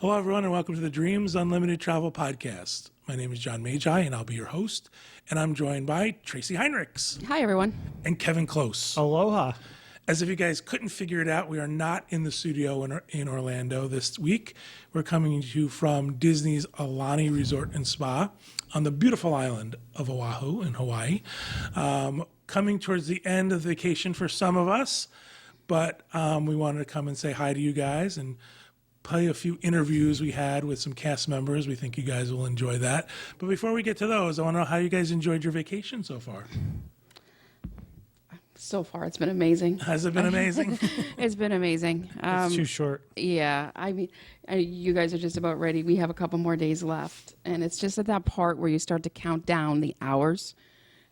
Hello, everyone, and welcome to the Dreams Unlimited Travel Podcast. My name is John Magi, and I'll be your host. And I'm joined by Tracy Heinrichs. Hi, everyone. And Kevin Close. Aloha. As if you guys couldn't figure it out, we are not in the studio in Orlando this week. We're coming to you from Disney's Aulani Resort and Spa on the beautiful island of Oahu in Hawaii. Coming towards the end of vacation for some of us, but we wanted to come and say hi to you guys and play a few interviews we had with some cast members. We think you guys will enjoy that. But before we get to those, I want to know how you guys enjoyed your vacation so far. So far, it's been amazing. Has it been amazing? It's been amazing. It's too short. Yeah, I mean, you guys are just about ready. We have a couple more days left, and it's just at that part where you start to count down the hours.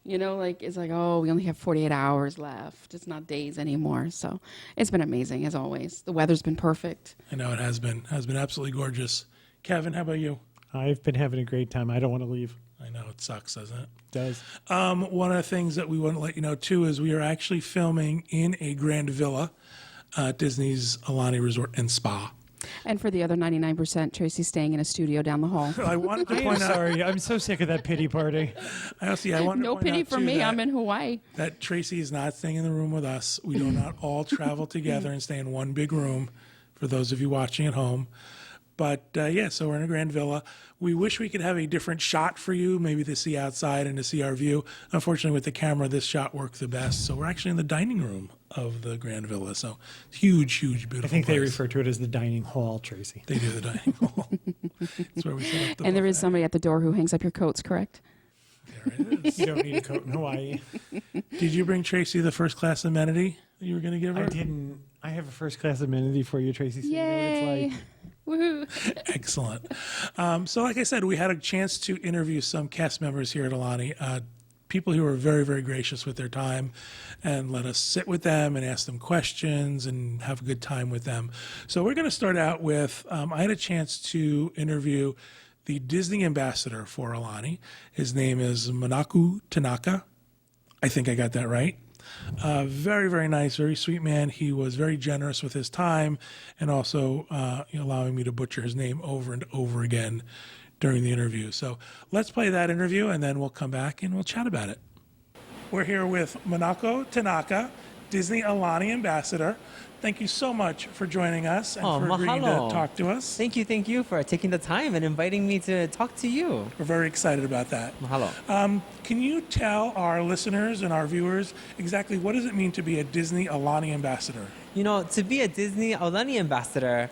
You know, like, it's like, oh, we only have 48 hours left. It's not days anymore. So it's been amazing, as always. The weather's been perfect. I know it has been. Has been absolutely gorgeous. Kevin, how about you? I've been having a great time. I don't want to leave. I know it sucks, doesn't it? It does. One of the things that we want to let you know, too, is we are actually filming in a grand villa at Disney's Aulani Resort and Spa. And for the other 99%, Tracy's staying in a studio down the hall. I wanted to I'm point out. sorry. I'm so sick of that pity party. I wanted No to point pity out, for too, me. that- I'm in Hawaii. That Tracy is not staying in the room with us. We do not all travel together and stay in one big room, for those of you watching at home. But so we're in a grand villa. We wish we could have a different shot for you, maybe to see outside and to see our view. Unfortunately, with the camera, this shot worked the best. So we're actually in the dining room of the grand villa. So huge, beautiful I think they place. refer to it as the dining hall, Tracy. They do the dining hall. It's where we set up the And there is buffet. somebody at the door who hangs up your coats, correct? There it is. You don't need a coat in Hawaii. Did you bring Tracy the first class amenity that you were going to give her? I didn't. I have a first class amenity for you, Tracy. So you know what Yay! it's like. Woohoo! Excellent. So like I said, we had a chance to interview some cast members here at Aulani, people who were very, very gracious with their time and let us sit with them and ask them questions and have a good time with them. So we're going to start out with, I had a chance to interview the Disney ambassador for Aulani. His name is Minako Tanaka. I think I got that right. Very, very nice, very sweet man. He was very generous with his time and also allowing me to butcher his name over and over again during the interview. So let's play that interview and then we'll come back and we'll chat about it. We're here with Minako Tanaka, Disney Aulani ambassador. Thank you so much for joining us and for agreeing to mahalo. talk to us. Thank you for taking the time and inviting me to talk to you. We're very excited about that. Mahalo. Can you tell our listeners and our viewers exactly what does it mean to be a Disney Aulani ambassador? You know, to be a Disney Aulani ambassador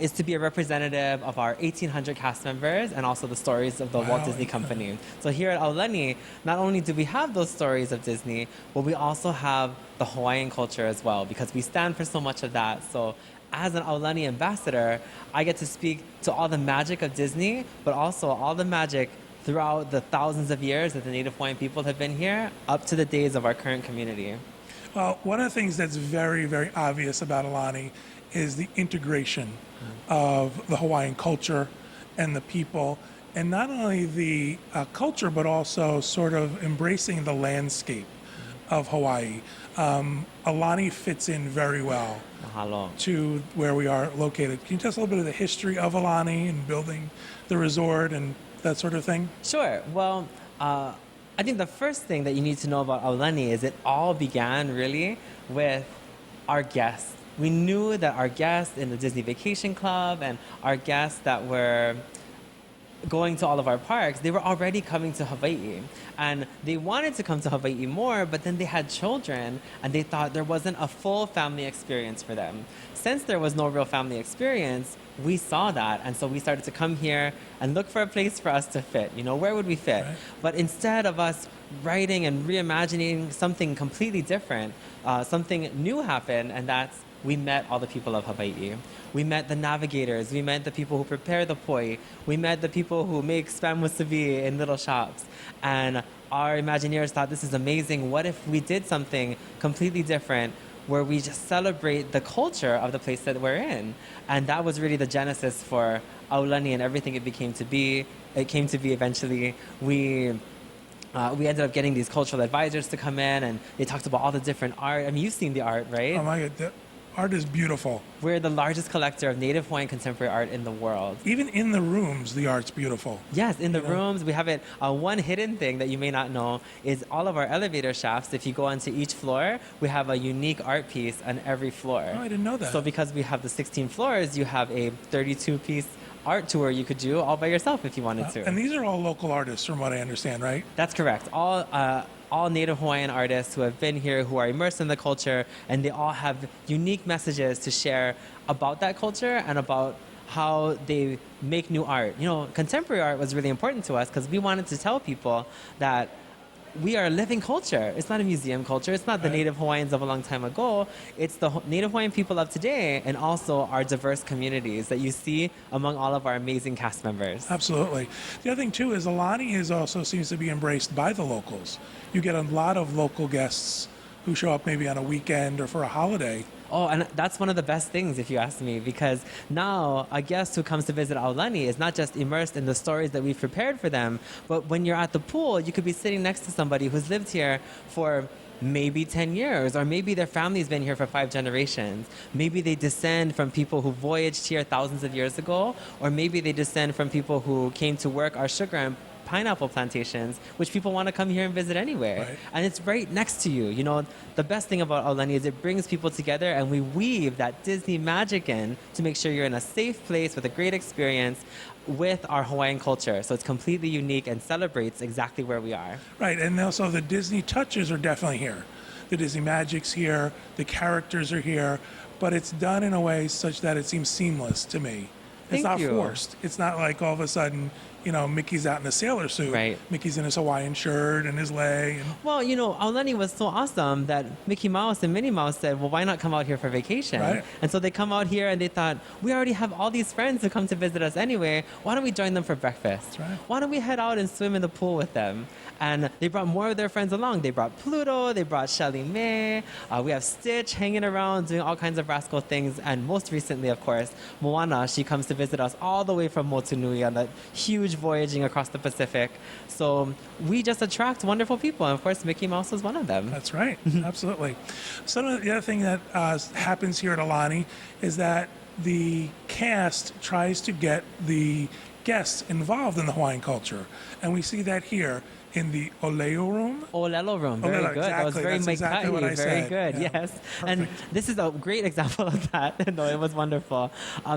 is to be a representative of our 1,800 cast members and also the stories of the Walt Disney Company. So here at Aulani, not only do we have those stories of Disney, but we also have the Hawaiian culture as well because we stand for so much of that. So as an Aulani ambassador, I get to speak to all the magic of Disney, but also all the magic throughout the thousands of years that the Native Hawaiian people have been here up to the days of our current community. Well, one of the things that's very, very obvious about Aulani is the integration of the Hawaiian culture and the people, and not only the culture, but also sort of embracing the landscape of Hawaii. Aulani fits in very well Mahalo. to where we are located. Can you tell us a little bit of the history of Aulani and building the resort and that sort of thing? Sure. Well, I think the first thing that you need to know about Aulani is it all began really with our guests. We knew that our guests in the Disney Vacation Club and our guests that were going to all of our parks, they were already coming to Hawaii. And they wanted to come to Hawaii more, but then they had children and they thought there wasn't a full family experience for them. Since there was no real family experience, we saw that. And so we started to come here and look for a place for us to fit. You know, where would we fit? Right. But instead of us writing and reimagining something completely different, something new happened, and that's we met all the people of Hawaii. We met the navigators. We met the people who prepare the poi. We met the people who make spam musubi in little shops. And our Imagineers thought, this is amazing. What if we did something completely different where we just celebrate the culture of the place that we're in? And that was really the genesis for Aulani and everything it became to be. It came to be eventually. We ended up getting these cultural advisors to come in, and they talked about all the different art. I mean, you've seen the art, right? Oh my God. Art is beautiful. We're the largest collector of Native Hawaiian contemporary art in the world. Even in the rooms, the art's beautiful. Yes, in the You know? rooms, we have it. One hidden thing that you may not know is all of our elevator shafts. If you go onto each floor, we have a unique art piece on every floor. Oh, I didn't know that. So because we have the 16 floors, you have a 32-piece art tour you could do all by yourself if you wanted to. And these are all local artists, from what I understand, right? That's correct. All Native Hawaiian artists who have been here, who are immersed in the culture, and they all have unique messages to share about that culture and about how they make new art. You know, contemporary art was really important to us because we wanted to tell people that we are a living culture. It's not a museum culture. It's not the Right. Native Hawaiians of a long time ago. It's the Native Hawaiian people of today and also our diverse communities that you see among all of our amazing cast members. Absolutely. The other thing, too, is Aulani is also seems to be embraced by the locals. You get a lot of local guests who show up maybe on a weekend or for a holiday. Oh, and that's one of the best things, if you ask me, because now a guest who comes to visit Aulani is not just immersed in the stories that we've prepared for them, but when you're at the pool, you could be sitting next to somebody who's lived here for maybe 10 years, or maybe their family's been here for 5 generations. Maybe they descend from people who voyaged here thousands of years ago, or maybe they descend from people who came to work our sugar and pineapple plantations, which people want to come here and visit anyway. Right. And it's right next to you. You know, the best thing about Aulani is it brings people together and we weave that Disney magic in to make sure you're in a safe place with a great experience with our Hawaiian culture. So it's completely unique and celebrates exactly where we are. Right, and also the Disney touches are definitely here. The Disney magic's here, the characters are here, but it's done in a way such that it seems seamless to me. It's Thank not you. forced. It's not like all of a sudden, you know, Mickey's out in a sailor suit. Right. Mickey's in his Hawaiian shirt and his lei. And, Well, you know, Aulani was so awesome that Mickey Mouse and Minnie Mouse said, well, why not come out here for vacation? Right. And so they come out here and they thought, we already have all these friends who come to visit us anyway. Why don't we join them for breakfast? That's right. Why don't we head out and swim in the pool with them? And they brought more of their friends along. They brought Pluto, they brought Shelly Mae. We have Stitch hanging around doing all kinds of rascal things. And most recently, of course, Moana, she comes to visit us all the way from Motunui on that huge voyaging across the Pacific. So we just attract wonderful people. And of course, Mickey Mouse was one of them. That's right, absolutely. Some of the other thing that happens here at Aulani is that the cast tries to get the guests involved in the Hawaiian culture. And we see that here in the Oleo room. Olelo room, very Olelo, good. That was exactly. very That's exactly what I very said. good. Yeah. Yes, and this is a great example of that. No, it was wonderful.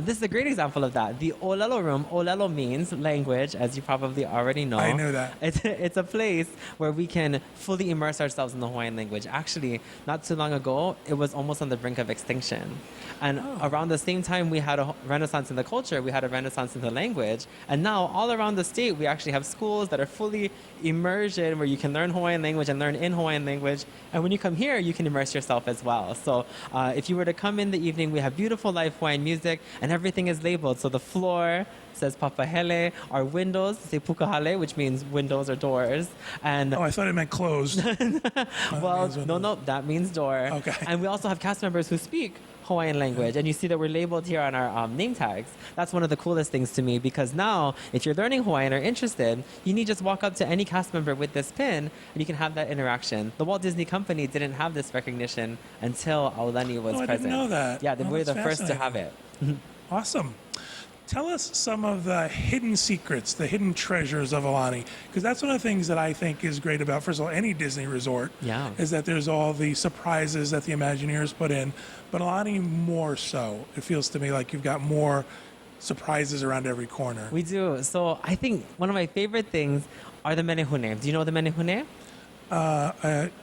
This is a great example of that. The Olelo room. Olelo means language, as you probably already know. I knew that. It's a place where we can fully immerse ourselves in the Hawaiian language. Actually, not too long ago, it was almost on the brink of extinction, and around the same time we had a renaissance in the culture, we had a renaissance in the language, and now all around the state we actually have schools that are fully immersion where you can learn Hawaiian language and learn in Hawaiian language. And when you come here, you can immerse yourself as well. So if you were to come in the evening, we have beautiful live Hawaiian music and everything is labeled. So the floor says papahele, our windows say pukahale, which means windows or doors. And Oh, I thought it meant closed. well, means no, that means door. Okay. And we also have cast members who speak Hawaiian language, and you see that we're labeled here on our name tags. That's one of the coolest things to me because now, if you're learning Hawaiian or interested, you need just walk up to any cast member with this pin, and you can have that interaction. The Walt Disney Company didn't have this recognition until Aulani was Oh, I didn't present. know that. Yeah, Oh, we're the that's first to have it. Awesome. Tell us some of the hidden secrets, the hidden treasures of Aulani, because that's one of the things that I think is great about, first of all, any Disney resort, Yeah. is that there's all the surprises that the Imagineers put in, but Aulani more so. It feels to me like you've got more surprises around every corner. We do. So I think one of my favorite things are the menehune. Do you know the menehune?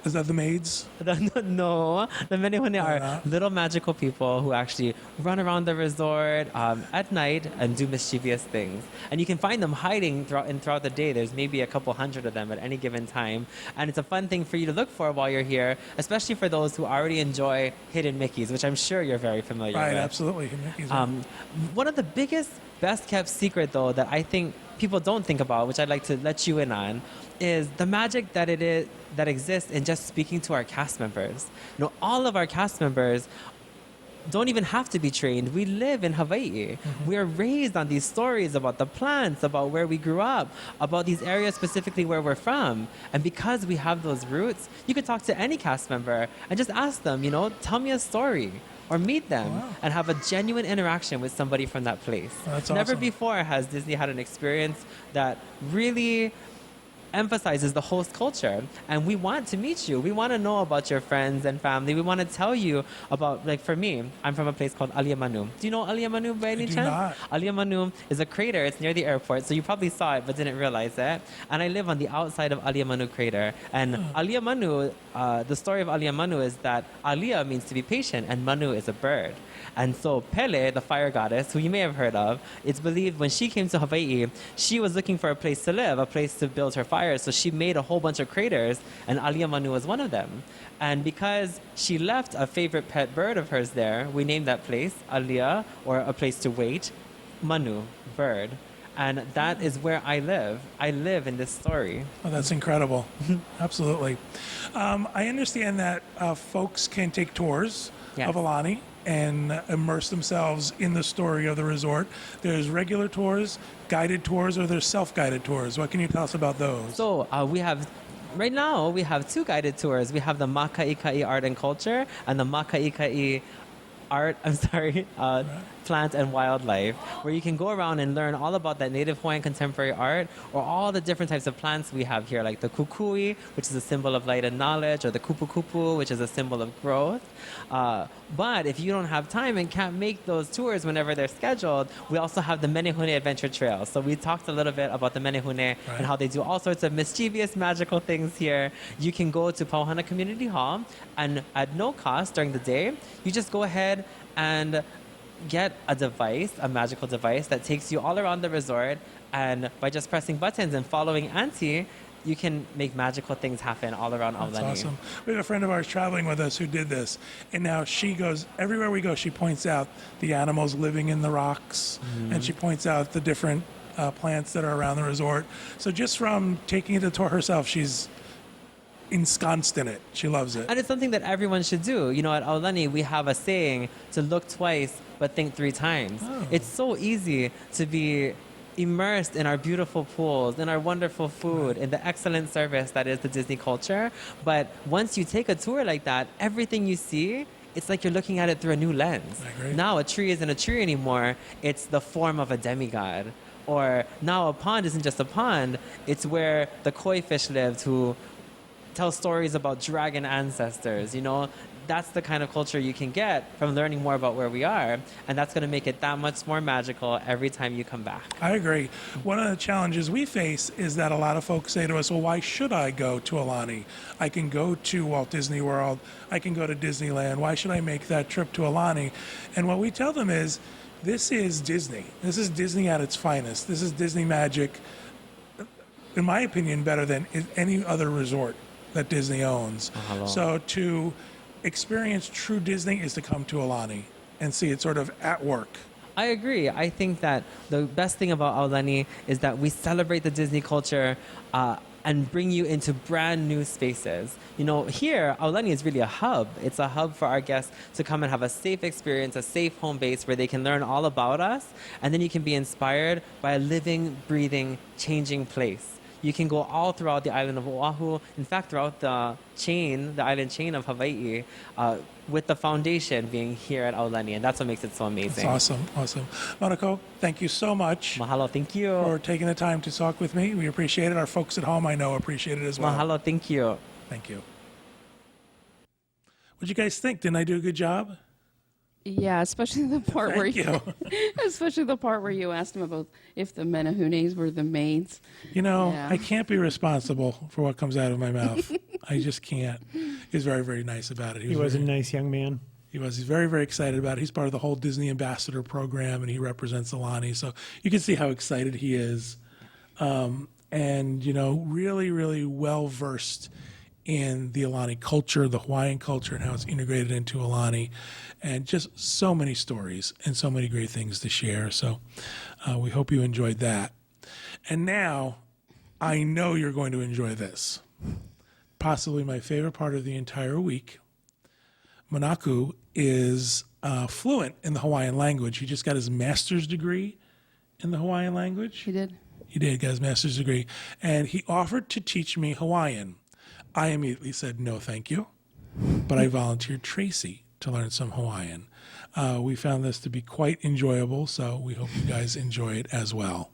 Is that the maids? No, the menehune are not? little magical people who actually run around the resort at night and do mischievous things. And you can find them hiding throughout the day. There's maybe a couple hundred of them at any given time. And it's a fun thing for you to look for while you're here, especially for those who already enjoy hidden Mickeys, which I'm sure you're very familiar Right, with. absolutely. Mickey's One of the biggest, best kept secret though that I think people don't think about, which I'd like to let you in on, is the magic that exists in just speaking to our cast members. You know, all of our cast members, don't even have to be trained. We live in Hawaii. We are raised on these stories about the plants, about where we grew up, about these areas specifically where we're from. And because we have those roots, you could talk to any cast member and just ask them, tell me a story. Or meet them and have a genuine interaction with somebody from that place. That's Never awesome. before has Disney had an experience that really emphasizes the host culture, and we want to meet you. We want to know about your friends and family. We want to tell you about, like for me, I'm from a place called Aliamanu. Do you know Aliamanu by any do chance? not. Aliamanu is a crater. It's near the airport, so you probably saw it but didn't realize it. And I live on the outside of Aliamanu crater. And Aliamanu, the story of Aliamanu is that Alia means to be patient, and Manu is a bird. And so Pele, the fire goddess, who you may have heard of, it's believed when she came to Hawaii, she was looking for a place to live, a place to build her fire. So she made a whole bunch of craters, and Aliamanu was one of them. And because she left a favorite pet bird of hers there, we named that place Alia, or a place to wait, Manu, bird. And that is where I live. I live in this story. Oh, that's incredible. Absolutely. I understand that folks can take tours Yes. of Aulani and immerse themselves in the story of the resort. There's regular tours, guided tours, or there's self-guided tours. What can you tell us about those? So right now, we have two guided tours. We have the Makaikai Art and Culture and the Makaikai Plant and Wildlife, where you can go around and learn all about that native Hawaiian contemporary art, or all the different types of plants we have here, like the kukui, which is a symbol of light and knowledge, or the kupu-kupu, which is a symbol of growth. But if you don't have time and can't make those tours whenever they're scheduled, we also have the Menehune Adventure Trail. So we talked a little bit about the Menehune and how they do all sorts of mischievous, magical things here. You can go to Pauhana Community Hall, and at no cost during the day, you just go ahead and get a device, a magical device that takes you all around the resort, and by just pressing buttons and following Auntie, you can make magical things happen all around Aulani. That's awesome. We have a friend of ours traveling with us who did this, and now she goes, everywhere we go, she points out the animals living in the rocks, and she points out the different plants that are around the resort. So just from taking the tour herself, she's ensconced in it. She loves it. And it's something that everyone should do. At Aulani, we have a saying to look twice, but think 3 times. Oh. It's so easy to be immersed in our beautiful pools, in our wonderful food, in the excellent service that is the Disney culture. But once you take a tour like that, everything you see, it's like you're looking at it through a new lens. I agree. Now a tree isn't a tree anymore. It's the form of a demigod. Or now a pond isn't just a pond. It's where the koi fish lived, who tell stories about dragon ancestors. That's the kind of culture you can get from learning more about where we are, and that's going to make it that much more magical every time you come back. I agree. One of the challenges we face is that a lot of folks say to us, well, why should I go to Aulani? I can go to Walt Disney World. I can go to Disneyland. Why should I make that trip to Aulani? And what we tell them is, this is Disney. This is Disney at its finest. This is Disney magic, in my opinion, better than any other resort that Disney owns. Mahalo. So to experience true Disney is to come to Aulani and see it sort of at work. I agree. I think that the best thing about Aulani is that we celebrate the Disney culture and bring you into brand new spaces. Here, Aulani is really a hub. It's a hub for our guests to come and have a safe experience, a safe home base where they can learn all about us, and then you can be inspired by a living, breathing, changing place. You can go all throughout the island of Oahu, in fact, throughout the island chain of Hawaii, with the foundation being here at Aulani, and that's what makes it so amazing. That's awesome. Minako, thank you so much Mahalo, thank you. for taking the time to talk with me. We appreciate it. Our folks at home, I know, appreciate it as well. Mahalo, thank you. Thank you. What'd you guys think? Didn't I do a good job? Yeah, especially the part where Thank especially the part where you asked him about if the Menahunes were the maids. I can't be responsible for what comes out of my mouth. I just can't. He was very, very nice about it. He was a nice young man. He's very, very excited about it. He's part of the whole Disney Ambassador program, and he represents Aulani. So you can see how excited he is. Really, really well-versed in the Aulani culture, the Hawaiian culture, and how it's integrated into Aulani. And just so many stories and so many great things to share. So we hope you enjoyed that. And now I know you're going to enjoy this. Possibly my favorite part of the entire week. Minako is fluent in the Hawaiian language. He just got his master's degree in the Hawaiian language. He did. He did, got his master's degree. And he offered to teach me Hawaiian. I immediately said, no, thank you. But I volunteered Tracy to learn some Hawaiian. We found this to be quite enjoyable, so we hope you guys enjoy it as well.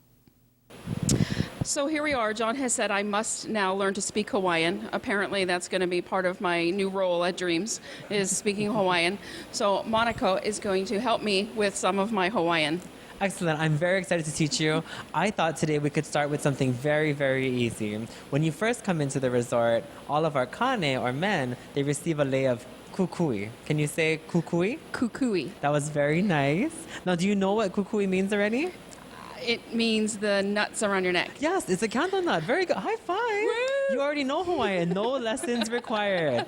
So here we are. John has said I must now learn to speak Hawaiian. Apparently that's going to be part of my new role at Dreams, is speaking Hawaiian. So Minako is going to help me with some of my Hawaiian. Excellent. I'm very excited to teach you. I thought today we could start with something very, very easy. When you first come into the resort, all of our kane, or men, they receive a lei of kukui. Can you say kukui? Kukui. That was very nice. Now, do you know what kukui means already? It means the nuts around your neck. Yes, it's a candle nut. Very good. High five. Woo! You already know Hawaiian. No lessons required.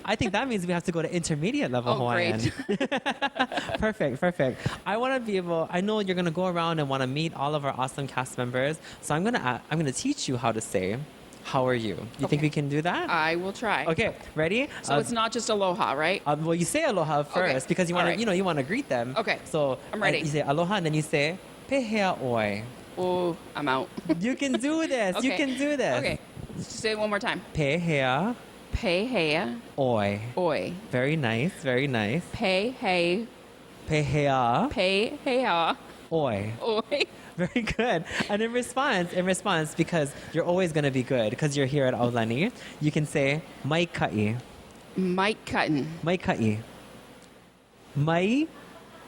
I think that means we have to go to intermediate level Hawaiian. Great. Perfect. I know you're going to go around and want to meet all of our awesome cast members. So I'm going to teach you how to say, how are you? You think Okay. we can do that? I will try. Okay, ready? So it's not just aloha, right? Well, you say aloha first because you want to, All right. you want to greet them. Okay. So I'm ready. You say aloha and then you say pehea oi. Oh, I'm out. You can do this. You Okay. can do this. Okay. Say it one more time. Pehea Pehea oi. oi. Very nice. Very nice. Pehea Pehea oi. oi. Very good. And in response, because you're always going to be good, because you're here at Aulani, you can say mai ka'i. Mike Cutton. Mai ka'i. Mai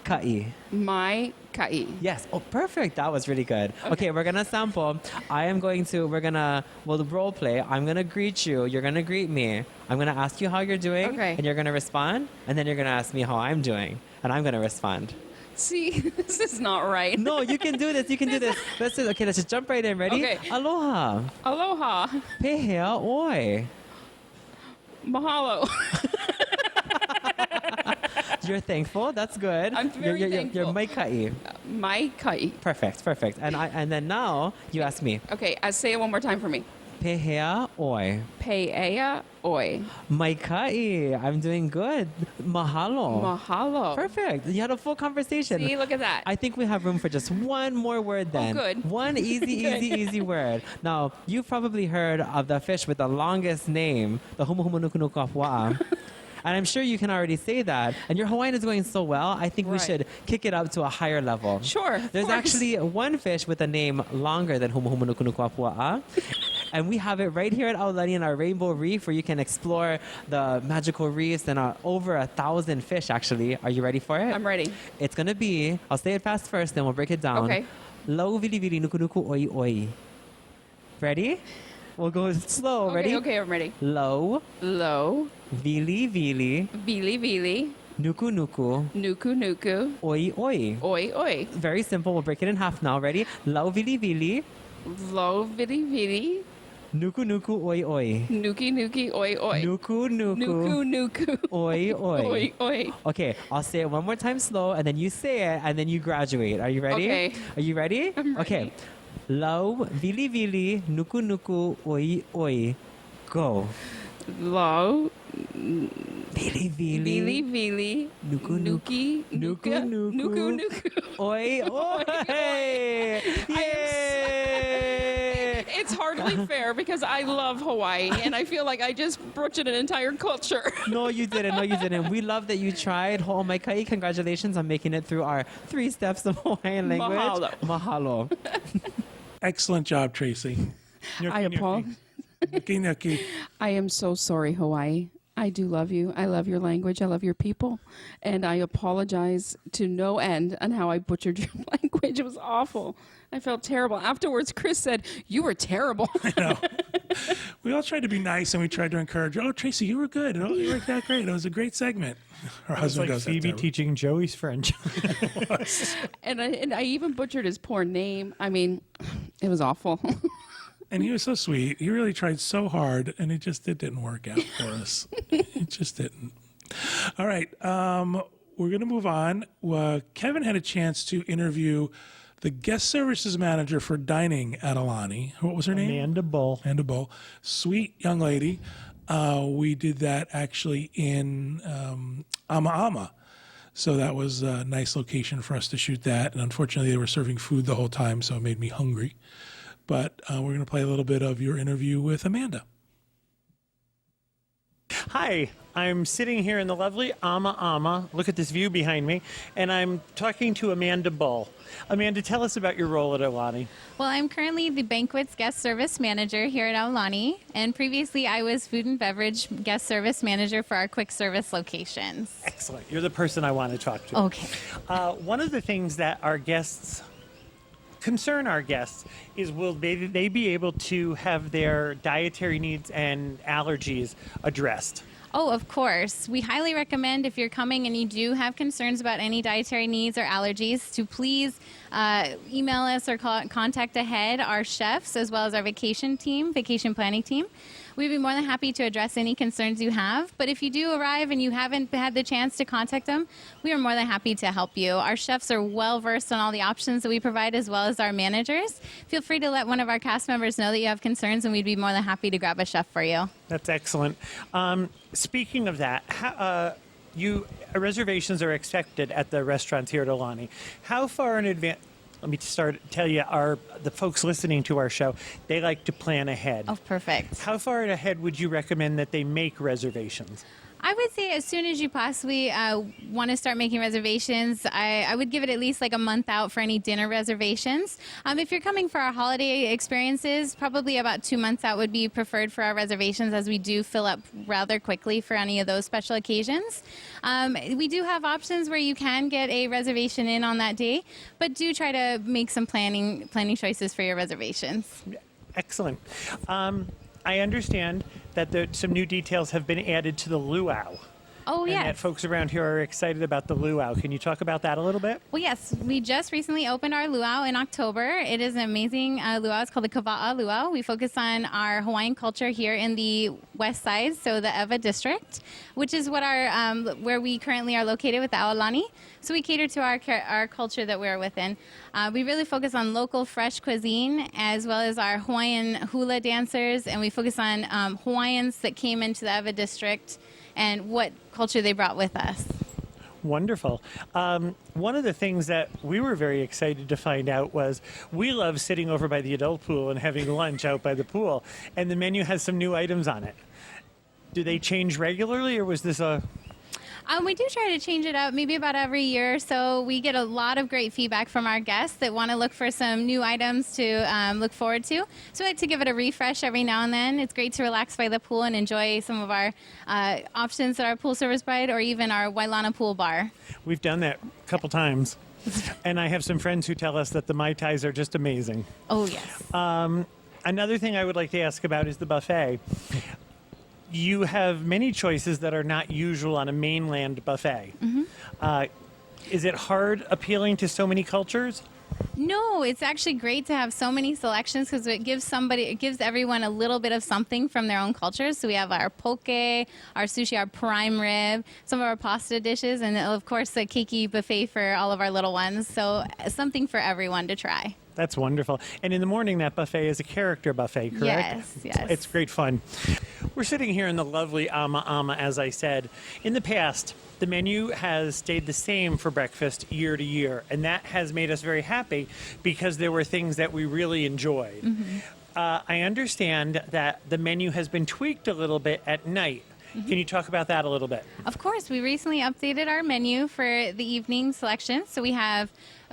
ka'i. My kai. Yes. Oh, perfect. That was really good. Okay, we're going to sample. We'll role play. I'm going to greet you. You're going to greet me. I'm going to ask you how you're doing. Okay. And you're going to respond. And then you're going to ask me how I'm doing. And I'm going to respond. See, this is not right. No, you can do this. You can do this. Let's just jump right in. Ready? Okay. Aloha. Aloha. Pehea oi. Mahalo. You're thankful. That's good. I'm very You're thankful. mai ka'i. My kai. Perfect. And then now you ask me. Okay, say it one more time for me. Pehea oi. Pehea oi. Mai ka'i. I'm doing good. Mahalo. Mahalo. Perfect. You had a full conversation. See, look at that. I think we have room for just one more word then. good. One easy word. Now, you've probably heard of the fish with the longest name, the humuhumunukunukapua. And I'm sure you can already say that. And your Hawaiian is going so well, I think we Right. should kick it up to a higher level. Sure. of There's course. actually one fish with a name longer than humuhumunukunukapua. And we have it right here at Aulani in our Rainbow Reef where you can explore the magical reefs and over 1,000 fish actually. Are you ready for it? I'm ready. It's going to be, I'll say it fast first, then we'll break it down. Okay. Lau vili vili nuku nuku oi oi. Ready? We'll go slow. Ready? Okay, I'm ready. Lau Low. vili vili Vili vili. nuku nuku Nuku nuku. oi oi. Oi oi. Very simple. We'll break it in half now. Ready? Lau vili vili Low vili vili. nuku nuku oi oi. Nuki nuki oi oi. Nuku nuku Nuku nuku. oi oi. Oi oi. Okay, I'll say it one more time slow, and then you say it, and then you graduate. Are you ready? Okay. Are you ready? I'm ready. Okay. Lau vili vili nuku nuku oi oi. Go. Low. Vili vili. Vili vili. Nuku Nuki. nuku. Nuka. Nuku Nuku nuku. nuku. Oi oi. Yay! It's hardly fair because I love Hawaii and I feel like I just butchered an entire culture. No, you didn't. No, you didn't. We love that you tried. Oh my kai, congratulations on making it through our 3 steps of Hawaiian language. Mahalo. Mahalo. Excellent job, Tracy. I apologize. Nuki nuki. I am so sorry, Hawaii. I do love you. I love your language. I love your people. And I apologize to no end on how I butchered your language. It was awful. I felt terrible. Afterwards, Chris said, "You were terrible." We all tried to be nice and we tried to encourage. Oh, Tracy, you were good. Oh, you worked out great. It was a great segment. Her It's husband like goes, Phoebe "That's teaching Joey's French. and I even butchered his poor name. I mean, it was awful. And he was so sweet. He really tried so hard, and it didn't work out for us. It just didn't. All right, we're going to move on. Kevin had a chance to interview the guest services manager for dining at Aulani. What was her name? Amanda Bull. Amanda Bull. Sweet young lady. We did that actually in Ama Ama. So that was a nice location for us to shoot that. And unfortunately, they were serving food the whole time, so it made me hungry. But we're going to play a little bit of your interview with Amanda. Hi, I'm sitting here in the lovely Ama. Look at this view behind me. And I'm talking to Amanda Bull. Amanda, tell us about your role at Aulani. Well, I'm currently the banquets guest service manager here at Aulani, and previously I was food and beverage guest service manager for our quick service locations. Excellent. You're the person I want to talk to. Okay. One of the things that our guests concern our guests is will they be able to have their dietary needs and allergies addressed? Oh, of course. We highly recommend if you're coming and you do have concerns about any dietary needs or allergies to please email us or contact ahead our chefs as well as our vacation planning team. We'd be more than happy to address any concerns you have. But if you do arrive and you haven't had the chance to contact them, we are more than happy to help you. Our chefs are well versed on all the options that we provide as well as our managers. Feel free to let one of our cast members know that you have concerns and we'd be more than happy to grab a chef for you. That's excellent. Speaking of that, reservations are expected at the restaurants here at Aulani. How far in advance? Let me tell you, the folks listening to our show, they like to plan ahead. Oh, perfect. How far ahead would you recommend that they make reservations? I would say as soon as you possibly want to start making reservations, I would give it at least like a month out for any dinner reservations. If you're coming for our holiday experiences, probably about 2 months out would be preferred for our reservations, as we do fill up rather quickly for any of those special occasions. We do have options where you can get a reservation in on that day, but do try to make some planning choices for your reservations. Excellent. I understand that some new details have been added to the luau. Oh, and yes. that folks around here are excited about the luau. Can you talk about that a little bit? Well, yes. We just recently opened our luau in October. It is an amazing luau. It's called the Kawa'a Luau. We focus on our Hawaiian culture here in the west side, so the Ewa district, which is what where we currently are located with the Aulani. So we cater to our culture that we're within. We really focus on local fresh cuisine as well as our Hawaiian hula dancers, and we focus on Hawaiians that came into the Ewa district and what culture they brought with us. Wonderful. One of the things that we were very excited to find out was we love sitting over by the adult pool and having lunch out by the pool, and the menu has some new items on it. Do they change regularly, or was this a... We do try to change it up maybe about every year or so. We get a lot of great feedback from our guests that want to look for some new items to look forward to. So we like to give it a refresh every now and then. It's great to relax by the pool and enjoy some of our options that our pool service provide, or even our Wailana pool bar. We've done that a couple times. And I have some friends who tell us that the Mai Tais are just amazing. Oh, yes. Another thing I would like to ask about is the buffet. You have many choices that are not usual on a mainland buffet. Mm-hmm. Is it hard appealing to so many cultures? No, it's actually great to have so many selections because it gives everyone a little bit of something from their own cultures. So we have our poke, our sushi, our prime rib, some of our pasta dishes, and of course the keiki buffet for all of our little ones. So something for everyone to try. That's wonderful. And in the morning, that buffet is a character buffet, correct? Yes. It's great fun. We're sitting here in the lovely Ama, as I said. In the past, the menu has stayed the same for breakfast year to year, and that has made us very happy because there were things that we really enjoyed. Mm-hmm. I understand that the menu has been tweaked a little bit at night. Mm-hmm. Can you talk about that a little bit? Of course. We recently updated our menu for the evening selection. So we have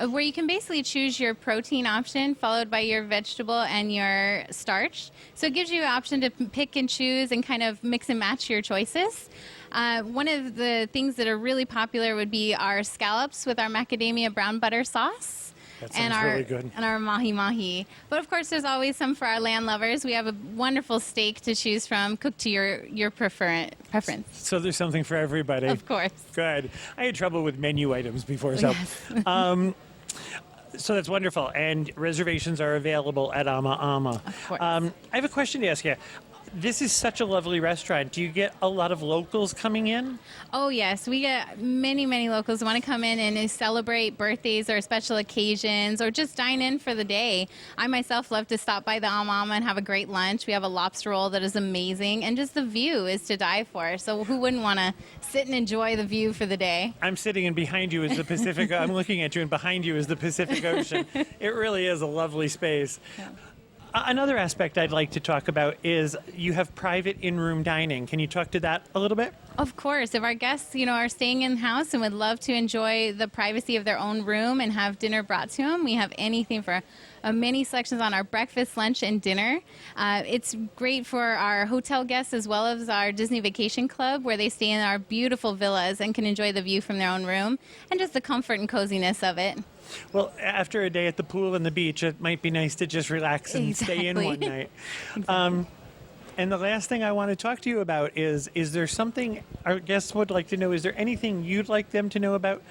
where you can basically choose your protein option followed by your vegetable and your starch. So it gives you an option to pick and choose and kind of mix and match your choices. One of the things that are really popular would be our scallops with our macadamia brown butter sauce. That sounds really good. And our mahi-mahi. But of course, there's always some for our land lovers. We have a wonderful steak to choose from, cooked to your preference. So there's something for everybody. Of course. Good. I had trouble with menu items before, so... Yes. So that's wonderful. And reservations are available at Ama. Of course. I have a question to ask you. This is such a lovely restaurant. Do you get a lot of locals coming in? Oh, yes. We get many, many locals who want to come in and celebrate birthdays or special occasions or just dine in for the day. I myself love to stop by the Ama and have a great lunch. We have a lobster roll that is amazing, and just the view is to die for. So who wouldn't want to sit and enjoy the view for the day? I'm sitting and behind you is the Pacific. I'm looking at you and behind you is the Pacific Ocean. It really is a lovely space. Yeah. Another aspect I'd like to talk about is you have private in-room dining. Can you talk to that a little bit? Of course. If our guests, are staying in house and would love to enjoy the privacy of their own room and have dinner brought to them, we have anything for many selections on our breakfast, lunch, and dinner. It's great for our hotel guests as well as our Disney Vacation Club, where they stay in our beautiful villas and can enjoy the view from their own room and just the comfort and coziness of it. Well, after a day at the pool and the beach, it might be nice to just relax and stay in one night. And the last thing I want to talk to you about is there something our guests would like to know? Is there anything you'd like them to know about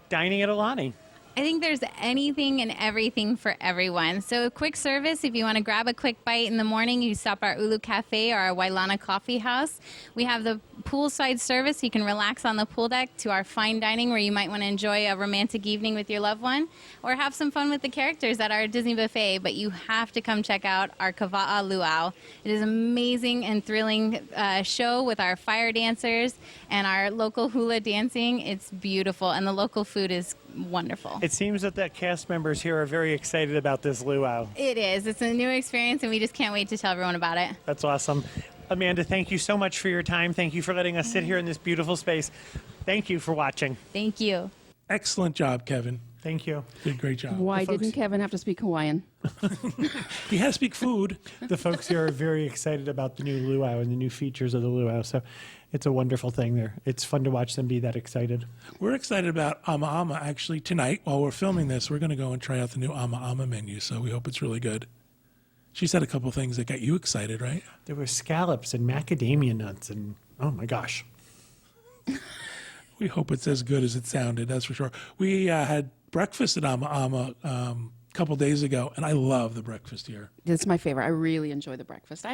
dining at Aulani? I think there's anything and everything for everyone. So quick service, if you want to grab a quick bite in the morning, you stop at our Ulu Cafe or our Wailana Coffee House. We have the poolside service. You can relax on the pool deck, to our fine dining where you might want to enjoy a romantic evening with your loved one or have some fun with the characters at our Disney buffet. But you have to come check out our Kava'a Luau. It is an amazing and thrilling show with our fire dancers and our local hula dancing. It's beautiful, and the local food is wonderful. It seems that the cast members here are very excited about this luau. It is. It's a new experience, and we just can't wait to tell everyone about it. That's awesome. Amanda, thank you so much for your time. Thank you for letting us sit here in this beautiful space. Thank you for watching. Thank you. Excellent job, Kevin. Thank you. Did a great job. Why The folks- didn't Kevin have to speak Hawaiian? He has to speak food. The folks here are very excited about the new luau and the new features of the luau. So it's a wonderful thing there. It's fun to watch them be that excited. We're excited about Ama Ama. Actually, tonight, while we're filming this, we're going to go and try out the new Ama Ama menu. So we hope it's really good. She said a couple things that got you excited, right? There were scallops and macadamia nuts and, oh my gosh. We hope it's as good as it sounded, that's for sure. We had breakfast at Ama Ama a couple days ago, and I love the breakfast here. It's my favorite. I really enjoy the breakfast.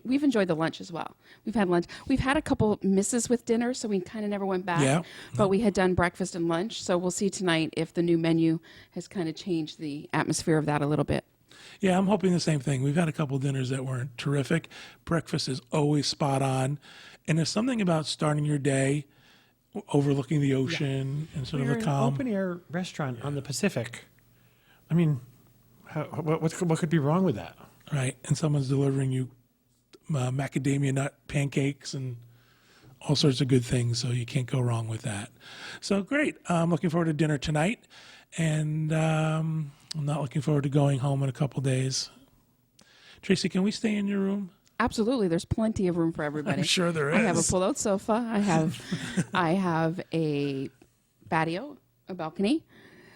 We've enjoyed the lunch as well. We've had lunch. We've had a couple misses with dinner, so we kind of never went back. Yeah. But we had done breakfast and lunch, so we'll see tonight if the new menu has kind of changed the atmosphere of that a little bit. Yeah, I'm hoping the same thing. We've had a couple dinners that weren't terrific. Breakfast is always spot on. And there's something about starting your day overlooking the ocean and sort We're of an the calm. open air restaurant on the Pacific. I mean, what could be wrong with that? Right. And someone's delivering you macadamia nut pancakes and all sorts of good things. So you can't go wrong with that. So great. I'm looking forward to dinner tonight. And I'm not looking forward to going home in a couple days. Tracy, can we stay in your room? Absolutely. There's plenty of room for everybody. I'm sure there I have a is. pull-out sofa. I have a patio, a balcony.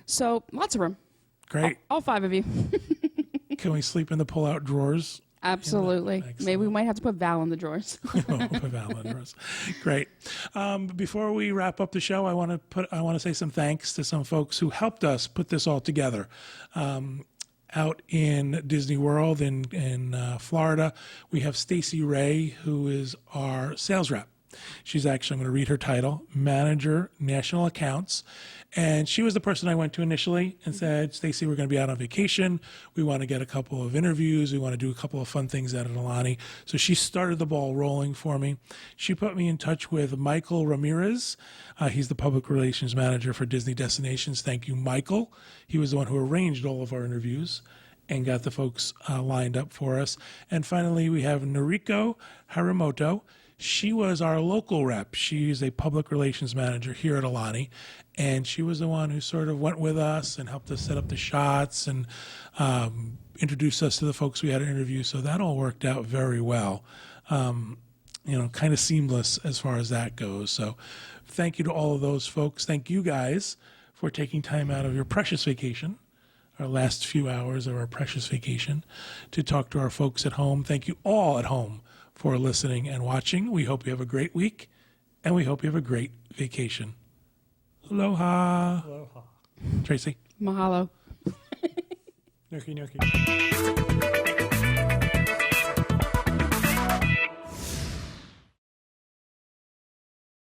So lots of room. Great. All five of you. Can we sleep in the pull-out drawers? Absolutely. Excellent. Maybe we might have to put Val in the drawers. Great. Before we wrap up the show, I want to say some thanks to some folks who helped us put this all together. Out in Disney World in Florida, we have Stacy Ray, who is our sales rep. She's actually, I'm going to read her title, Manager, National Accounts. And she was the person I went to initially and said, Stacy, we're going to be out on vacation. We want to get a couple of interviews. We want to do a couple of fun things out at Aulani. So she started the ball rolling for me. She put me in touch with Michael Ramirez. He's the public relations manager for Disney Destinations. Thank you, Michael. He was the one who arranged all of our interviews and got the folks lined up for us. And finally, we have Noriko Harimoto. She was our local rep. She's a public relations manager here at Aulani, and she was the one who sort of went with us and helped us set up the shots and introduced us to the folks we had to interview. So that all worked out very well. Kind of seamless as far as that goes. So thank you to all of those folks. Thank you guys for taking time out of your precious vacation, our last few hours of our precious vacation, to talk to our folks at home. Thank you all at home for listening and watching. We hope you have a great week, and we hope you have a great vacation. Aloha. Aloha. Tracy. Mahalo. Noki noki.